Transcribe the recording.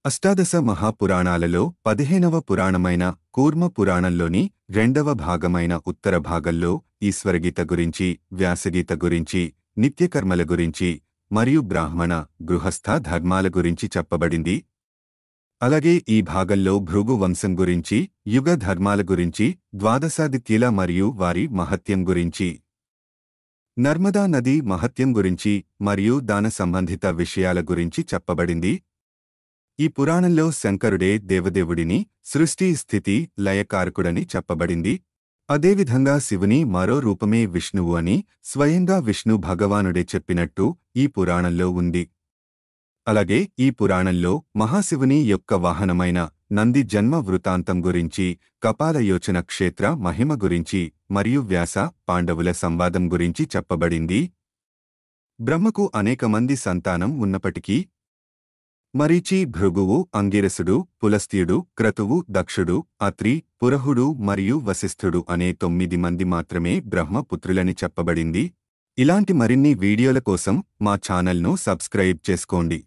అష్టాదశ మహాపురాణాలలో 15వ పురాణమైన కూర్మ పురాణంలోని 2వ భాగమైన ఉత్తర భాగంలో ఈశ్వరగీత గురించి, వ్యాసగీత గురించి, నిత్యకర్మల గురించి మరియు బ్రాహ్మణ, గృహస్థ ధర్మాల గురించి చెప్పబడింది. అలాగే ఈ భాగంలో భృగు వంశం గురించి, యుగ ధర్మాల గురించి, ద్వాదశాదిత్యుల మరియు వారి మహత్యం గురించి, నర్మదా నది మహత్యం గురించి మరియు దాన సంబంధిత విషయాల గురించి చెప్పబడింది. ఈ పురాణంలో శంకరుడే దేవదేవుడిని, సృష్టి స్థితి లయకారకుడని చెప్పబడింది. అదేవిధంగా శివుని మరో రూపమే విష్ణువు అని స్వయంగా విష్ణు భగవానుడే చెప్పినట్టు ఈ పురాణంలో ఉంది. అలాగే ఈ పురాణంలో మహాశివుని యొక్క వాహనమైన నంది జన్మ వృత్తాంతం గురించి, కపాలయోచన క్షేత్ర మహిమ గురించి మరియు వ్యాస పాండవుల సంవాదం గురించి చెప్పబడింది. బ్రహ్మకు అనేకమంది సంతానం ఉన్నప్పటికీ మరీచి, భృగువు, అంగిరసుడు, పులస్త్యుడు, క్రతువు, దక్షుడు, అత్రి, పురహుడు మరియు వశిష్ఠుడు అనే 9 మంది మాత్రమే బ్రహ్మపుత్రులని చెప్పబడింది. ఇలాంటి మరిన్ని వీడియోల కోసం మా ఛానల్ను సబ్స్క్రైబ్ చేసుకోండి.